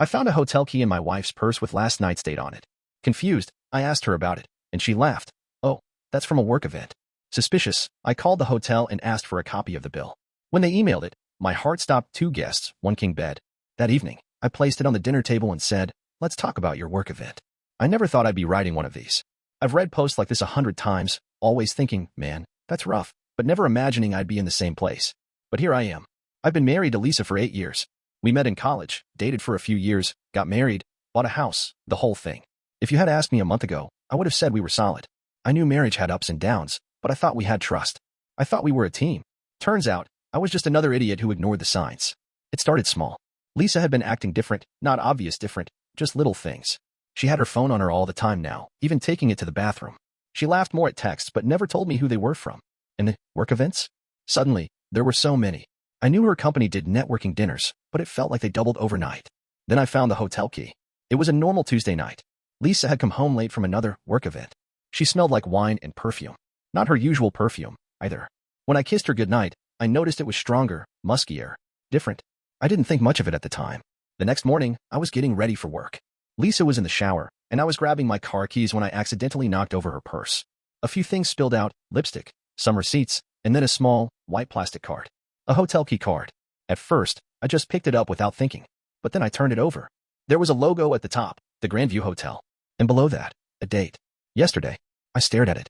I found a hotel key in my wife's purse with last night's date on it. Confused, I asked her about it, and she laughed. Oh, that's from a work event. Suspicious, I called the hotel and asked for a copy of the bill. When they emailed it, my heart stopped. 2 guests, 1 king bed. That evening, I placed it on the dinner table and said, let's talk about your work event. I never thought I'd be writing one of these. I've read posts like this 100 times, always thinking, man, that's rough, but never imagining I'd be in the same place. But here I am. I've been married to Lisa for 8 years. We met in college, dated for a few years, got married, bought a house, the whole thing. If you had asked me a month ago, I would have said we were solid. I knew marriage had ups and downs, but I thought we had trust. I thought we were a team. Turns out, I was just another idiot who ignored the signs. It started small. Lisa had been acting different, not obvious different, just little things. She had her phone on her all the time now, even taking it to the bathroom. She laughed more at texts but never told me who they were from. And the work events? Suddenly, there were so many. I knew her company did networking dinners, but it felt like they doubled overnight. Then I found the hotel key. It was a normal Tuesday night. Lisa had come home late from another work event. She smelled like wine and perfume. Not her usual perfume, either. When I kissed her goodnight, I noticed it was stronger, muskier, different. I didn't think much of it at the time. The next morning, I was getting ready for work. Lisa was in the shower, and I was grabbing my car keys when I accidentally knocked over her purse. A few things spilled out, lipstick, some receipts, and then a small, white plastic card. A hotel key card. At first, I just picked it up without thinking, but then I turned it over. There was a logo at the top, the Grandview Hotel, and below that, a date. Yesterday. I stared at it.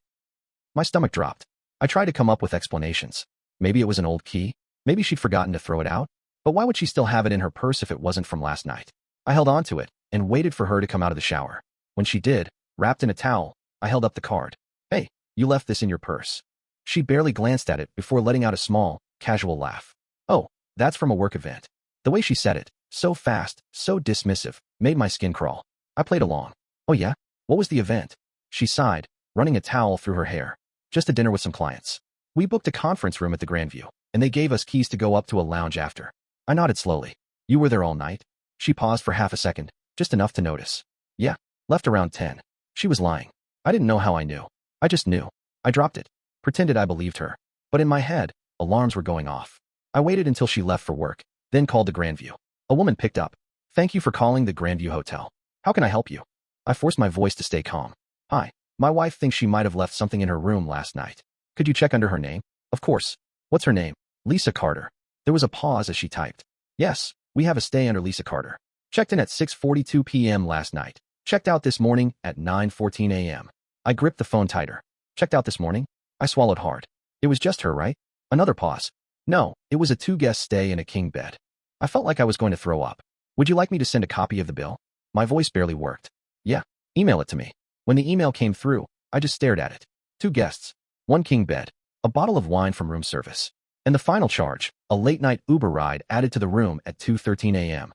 My stomach dropped. I tried to come up with explanations. Maybe it was an old key. Maybe she'd forgotten to throw it out. But why would she still have it in her purse if it wasn't from last night? I held on to it and waited for her to come out of the shower. When she did, wrapped in a towel, I held up the card. Hey, you left this in your purse. She barely glanced at it before letting out a small, casual laugh. Oh, that's from a work event. The way she said it, so fast, so dismissive, made my skin crawl. I played along. Oh yeah? What was the event? She sighed, running a towel through her hair. Just a dinner with some clients. We booked a conference room at the Grandview, and they gave us keys to go up to a lounge after. I nodded slowly. You were there all night? She paused for half a second, just enough to notice. Yeah, left around 10. She was lying. I didn't know how I knew. I just knew. I dropped it. Pretended I believed her. But in my head, alarms were going off. I waited until she left for work, then called the Grandview. A woman picked up. Thank you for calling the Grandview Hotel. How can I help you? I forced my voice to stay calm. Hi. My wife thinks she might have left something in her room last night. Could you check under her name? Of course. What's her name? Lisa Carter. There was a pause as she typed. Yes, we have a stay under Lisa Carter. Checked in at 6:42 p.m. last night. Checked out this morning at 9:14 a.m. I gripped the phone tighter. Checked out this morning? I swallowed hard. It was just her, right? Another pause. No, it was a 2-guest stay in a king bed. I felt like I was going to throw up. Would you like me to send a copy of the bill? My voice barely worked. Yeah, email it to me. When the email came through, I just stared at it. 2 guests, 1 king bed, a bottle of wine from room service, and the final charge, a late-night Uber ride added to the room at 2:13 a.m.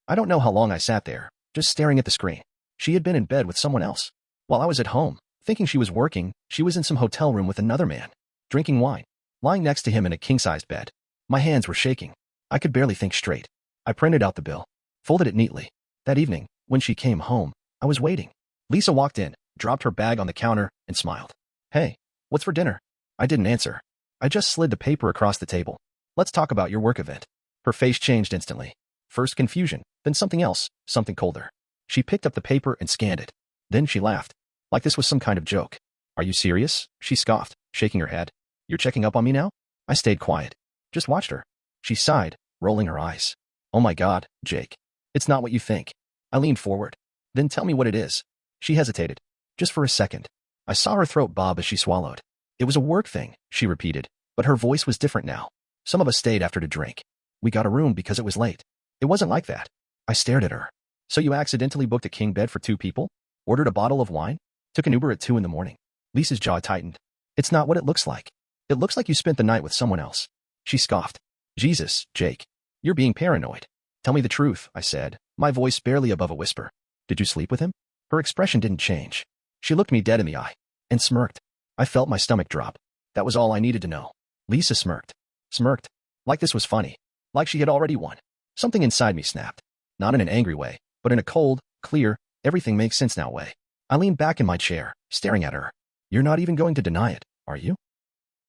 I don't know how long I sat there, just staring at the screen. She had been in bed with someone else. While I was at home, thinking she was working, she was in some hotel room with another man, drinking wine, lying next to him in a king-sized bed. My hands were shaking. I could barely think straight. I printed out the bill, folded it neatly. That evening, when she came home, I was waiting. Lisa walked in, dropped her bag on the counter, and smiled. Hey, what's for dinner? I didn't answer. I just slid the paper across the table. Let's talk about your work event. Her face changed instantly. First confusion, then something else, something colder. She picked up the paper and scanned it. Then she laughed, like this was some kind of joke. Are you serious? She scoffed, shaking her head. You're checking up on me now? I stayed quiet. Just watched her. She sighed, rolling her eyes. Oh my God, Jake. It's not what you think. I leaned forward. Then tell me what it is. She hesitated. Just for a second. I saw her throat bob as she swallowed. It was a work thing, she repeated, but her voice was different now. Some of us stayed after to drink. We got a room because it was late. It wasn't like that. I stared at her. So you accidentally booked a king bed for 2 people? Ordered a bottle of wine? Took an Uber at 2 in the morning? Lisa's jaw tightened. It's not what it looks like. It looks like you spent the night with someone else. She scoffed. Jesus, Jake. You're being paranoid. Tell me the truth, I said, my voice barely above a whisper. Did you sleep with him? Her expression didn't change. She looked me dead in the eye and smirked. I felt my stomach drop. That was all I needed to know. Lisa smirked. Smirked. Like this was funny. Like she had already won. Something inside me snapped. Not in an angry way, but in a cold, clear, everything makes sense now way. I leaned back in my chair, staring at her. You're not even going to deny it, are you?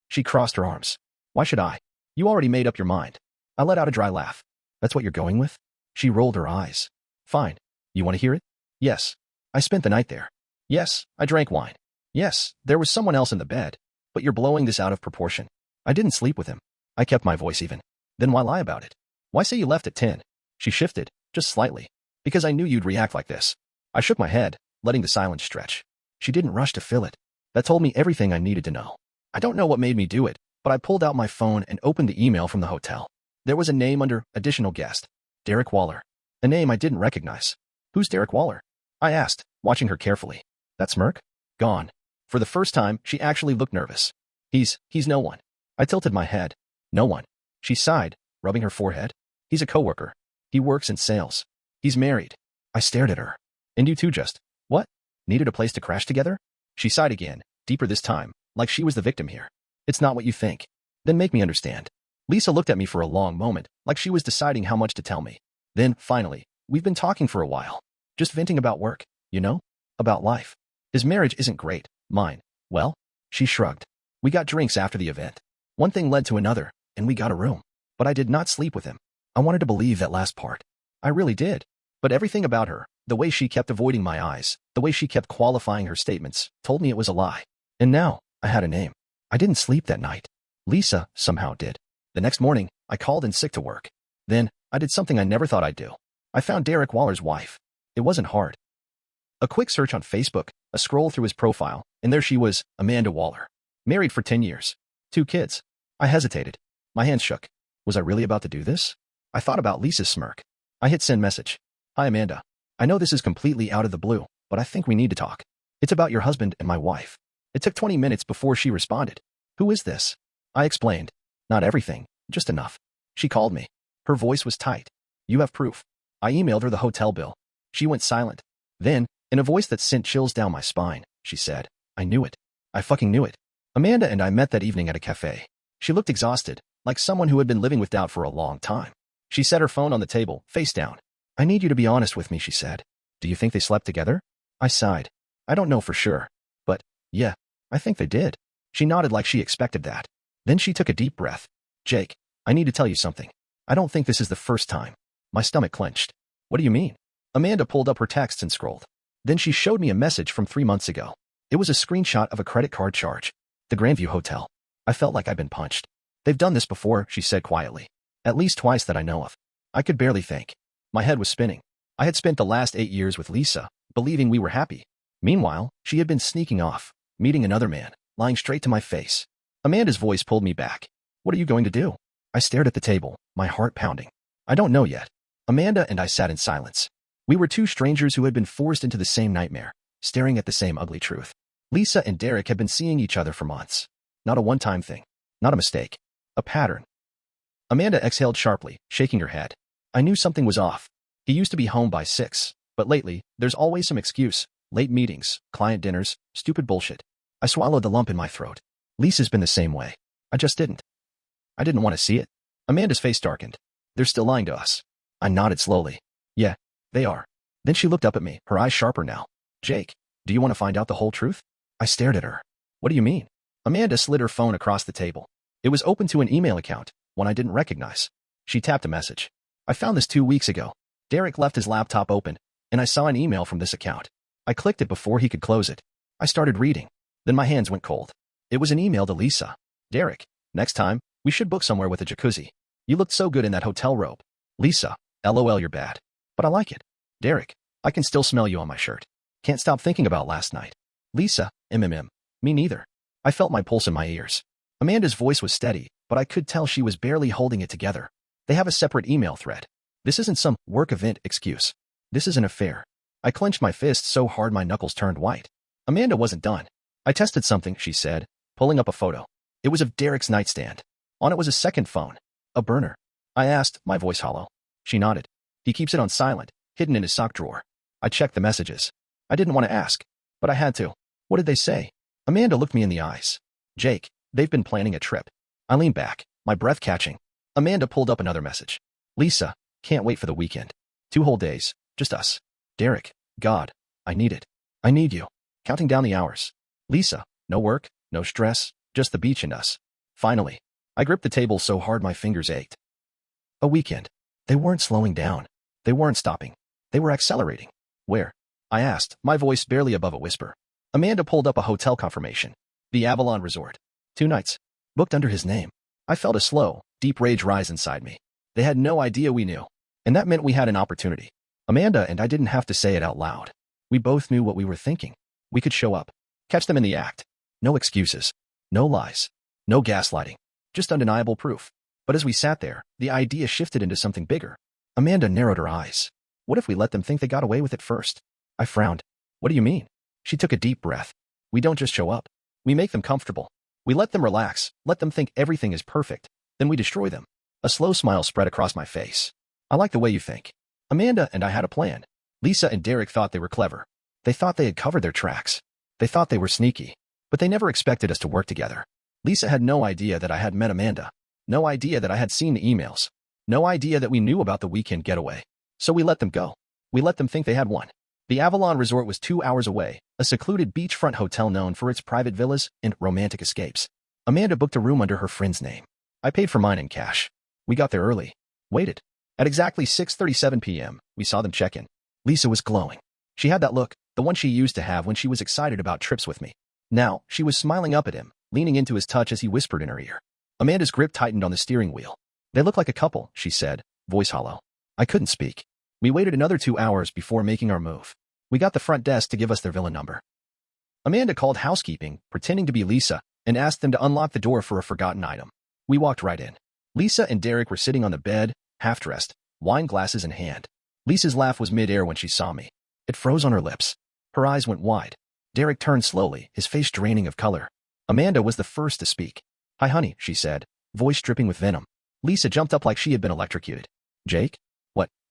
She crossed her arms. Why should I? You already made up your mind. I let out a dry laugh. That's what you're going with? She rolled her eyes. Fine. You want to hear it? Yes. I spent the night there. Yes, I drank wine. Yes, there was someone else in the bed. But you're blowing this out of proportion. I didn't sleep with him. I kept my voice even. Then why lie about it? Why say you left at 10? She shifted, just slightly. Because I knew you'd react like this. I shook my head, letting the silence stretch. She didn't rush to fill it. That told me everything I needed to know. I don't know what made me do it, but I pulled out my phone and opened the email from the hotel. There was a name under additional guest. Derek Waller. A name I didn't recognize. Who's Derek Waller? I asked, watching her carefully. That smirk? Gone. For the first time, she actually looked nervous. He's no one. I tilted my head. No one. She sighed, rubbing her forehead. He's a coworker. He works in sales. He's married. I stared at her. And you two just, what? Needed a place to crash together? She sighed again, deeper this time, like she was the victim here. It's not what you think. Then make me understand. Lisa looked at me for a long moment, like she was deciding how much to tell me. Then, finally, we've been talking for a while. Just venting about work, you know? About life. His marriage isn't great. Mine. Well, she shrugged. We got drinks after the event. One thing led to another, and we got a room. But I did not sleep with him. I wanted to believe that last part. I really did. But everything about her, the way she kept avoiding my eyes, the way she kept qualifying her statements, told me it was a lie. And now, I had a name. I didn't sleep that night. Lisa somehow did. The next morning, I called in sick to work. Then, I did something I never thought I'd do. I found Derek Waller's wife. It wasn't hard. A quick search on Facebook, a scroll through his profile, and there she was, Amanda Waller. Married for 10 years. 2 kids. I hesitated. My hands shook. Was I really about to do this? I thought about Lisa's smirk. I hit send message. Hi, Amanda. I know this is completely out of the blue, but I think we need to talk. It's about your husband and my wife. It took 20 minutes before she responded. Who is this? I explained. Not everything, just enough. She called me. Her voice was tight. You have proof. I emailed her the hotel bill. She went silent. Then, in a voice that sent chills down my spine, she said, I knew it. I fucking knew it. Amanda and I met that evening at a cafe. She looked exhausted, like someone who had been living with doubt for a long time. She set her phone on the table, face down. I need you to be honest with me, she said. Do you think they slept together? I sighed. I don't know for sure. But, yeah, I think they did. She nodded like she expected that. Then she took a deep breath. Jake, I need to tell you something. I don't think this is the first time. My stomach clenched. What do you mean? Amanda pulled up her texts and scrolled. Then she showed me a message from 3 months ago. It was a screenshot of a credit card charge. The Grandview Hotel. I felt like I'd been punched. They've done this before, she said quietly. At least twice that I know of. I could barely think. My head was spinning. I had spent the last 8 years with Lisa, believing we were happy. Meanwhile, she had been sneaking off, meeting another man, lying straight to my face. Amanda's voice pulled me back. What are you going to do? I stared at the table, my heart pounding. I don't know yet. Amanda and I sat in silence. We were 2 strangers who had been forced into the same nightmare, staring at the same ugly truth. Lisa and Derek had been seeing each other for months. Not a one-time thing. Not a mistake. A pattern. Amanda exhaled sharply, shaking her head. I knew something was off. He used to be home by 6, but lately, there's always some excuse. Late meetings, client dinners, stupid bullshit. I swallowed the lump in my throat. Lisa's been the same way. I just didn't. I didn't want to see it. Amanda's face darkened. They're still lying to us. I nodded slowly. Yeah, they are. Then she looked up at me, her eyes sharper now. Jake, do you want to find out the whole truth? I stared at her. What do you mean? Amanda slid her phone across the table. It was open to an email account, one I didn't recognize. She tapped a message. I found this 2 weeks ago. Derek left his laptop open, and I saw an email from this account. I clicked it before he could close it. I started reading. Then my hands went cold. It was an email to Lisa. Derek, next time, we should book somewhere with a jacuzzi. You looked so good in that hotel robe. Lisa, LOL, you're bad. But I like it. Derek, I can still smell you on my shirt. Can't stop thinking about last night. Lisa, MMM. Me neither. I felt my pulse in my ears. Amanda's voice was steady, but I could tell she was barely holding it together. They have a separate email thread. This isn't some work event excuse. This is an affair. I clenched my fist so hard my knuckles turned white. Amanda wasn't done. I tested something, she said, pulling up a photo. It was of Derek's nightstand. On it was a second phone. A burner. I asked, my voice hollow. She nodded. He keeps it on silent, hidden in his sock drawer. I checked the messages. I didn't want to ask, but I had to. What did they say? Amanda looked me in the eyes. Jake, they've been planning a trip. I leaned back, my breath catching. Amanda pulled up another message. Lisa, can't wait for the weekend. 2 whole days, just us. Derek, God, I need it. I need you. Counting down the hours. Lisa, no work, no stress, just the beach and us. Finally, I gripped the table so hard my fingers ached. A weekend. They weren't slowing down. They weren't stopping. They were accelerating. Where? I asked, my voice barely above a whisper. Amanda pulled up a hotel confirmation. The Avalon Resort. 2 nights. Booked under his name. I felt a slow, deep rage rise inside me. They had no idea we knew. And that meant we had an opportunity. Amanda and I didn't have to say it out loud. We both knew what we were thinking. We could show up. Catch them in the act. No excuses. No lies. No gaslighting. Just undeniable proof. But as we sat there, the idea shifted into something bigger. Amanda narrowed her eyes. What if we let them think they got away with it first? I frowned. What do you mean? She took a deep breath. We don't just show up. We make them comfortable. We let them relax, let them think everything is perfect. Then we destroy them. A slow smile spread across my face. I like the way you think. Amanda and I had a plan. Lisa and Derek thought they were clever. They thought they had covered their tracks. They thought they were sneaky. But they never expected us to work together. Lisa had no idea that I had met Amanda. No idea that I had seen the emails. No idea that we knew about the weekend getaway. So we let them go. We let them think they had won. The Avalon Resort was 2 hours away, a secluded beachfront hotel known for its private villas and romantic escapes. Amanda booked a room under her friend's name. I paid for mine in cash. We got there early. Waited. At exactly 6:37 p.m., we saw them check in. Lisa was glowing. She had that look, the one she used to have when she was excited about trips with me. Now, she was smiling up at him, leaning into his touch as he whispered in her ear. Amanda's grip tightened on the steering wheel. They look like a couple, she said, voice hollow. I couldn't speak. We waited another 2 hours before making our move. We got the front desk to give us their villa number. Amanda called housekeeping, pretending to be Lisa, and asked them to unlock the door for a forgotten item. We walked right in. Lisa and Derek were sitting on the bed, half-dressed, wine glasses in hand. Lisa's laugh was mid-air when she saw me. It froze on her lips. Her eyes went wide. Derek turned slowly, his face draining of color. Amanda was the first to speak. Hi, honey, she said, voice dripping with venom. Lisa jumped up like she had been electrocuted. Jake?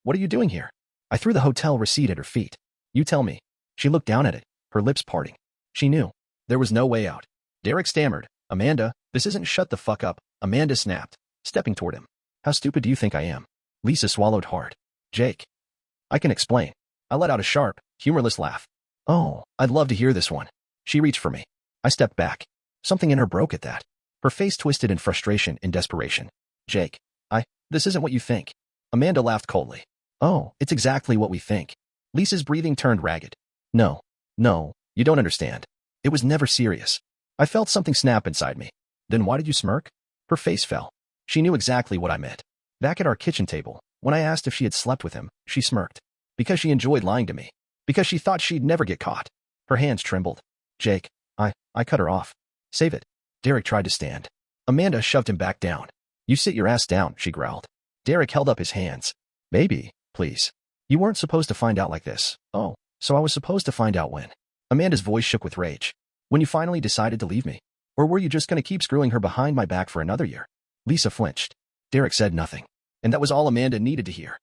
What are you doing here? I threw the hotel receipt at her feet. You tell me. She looked down at it, her lips parting. She knew. There was no way out. Derek stammered. Amanda, this isn't shut the fuck up. Amanda snapped, stepping toward him. How stupid do you think I am? Lisa swallowed hard. Jake. I can explain. I let out a sharp, humorless laugh. Oh, I'd love to hear this one. She reached for me. I stepped back. Something in her broke at that. Her face twisted in frustration and desperation. Jake. This isn't what you think. Amanda laughed coldly. Oh, it's exactly what we think. Lisa's breathing turned ragged. No, you don't understand. It was never serious. I felt something snap inside me. Then why did you smirk? Her face fell. She knew exactly what I meant. Back at our kitchen table, when I asked if she had slept with him, she smirked. Because she enjoyed lying to me. Because she thought she'd never get caught. Her hands trembled. Jake, I cut her off. Save it. Derek tried to stand. Amanda shoved him back down. You sit your ass down, she growled. Derek held up his hands. Baby, please. You weren't supposed to find out like this. Oh, so I was supposed to find out when. Amanda's voice shook with rage. When you finally decided to leave me? Or were you just going to keep screwing her behind my back for another year? Lisa flinched. Derek said nothing. And that was all Amanda needed to hear.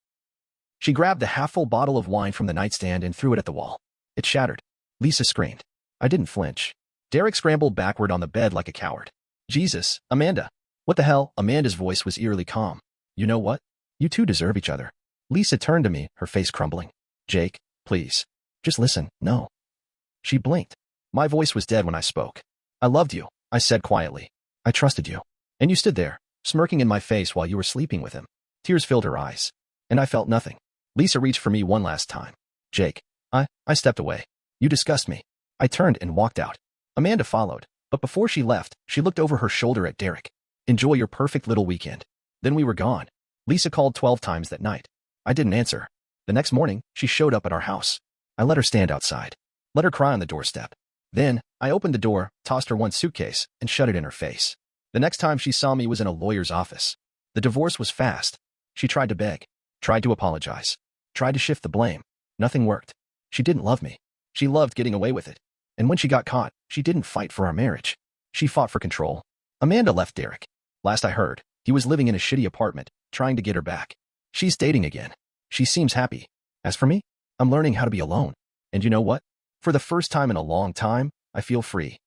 She grabbed the half-full bottle of wine from the nightstand and threw it at the wall. It shattered. Lisa screamed. I didn't flinch. Derek scrambled backward on the bed like a coward. Jesus, Amanda. What the hell? Amanda's voice was eerily calm. You know what? You two deserve each other. Lisa turned to me, her face crumbling. Jake, please. Just listen. No. She blinked. My voice was dead when I spoke. I loved you, I said quietly. I trusted you. And you stood there, smirking in my face while you were sleeping with him. Tears filled her eyes. And I felt nothing. Lisa reached for me one last time. Jake. I stepped away. You disgust me. I turned and walked out. Amanda followed, but before she left, she looked over her shoulder at Derek. Enjoy your perfect little weekend. Then we were gone. Lisa called 12 times that night. I didn't answer. The next morning, she showed up at our house. I let her stand outside. Let her cry on the doorstep. Then, I opened the door, tossed her one suitcase, and shut it in her face. The next time she saw me was in a lawyer's office. The divorce was fast. She tried to beg. Tried to apologize. Tried to shift the blame. Nothing worked. She didn't love me. She loved getting away with it. And when she got caught, she didn't fight for our marriage. She fought for control. Amanda left Derek. Last I heard, he was living in a shitty apartment, trying to get her back. She's dating again. She seems happy. As for me, I'm learning how to be alone. And you know what? For the first time in a long time, I feel free.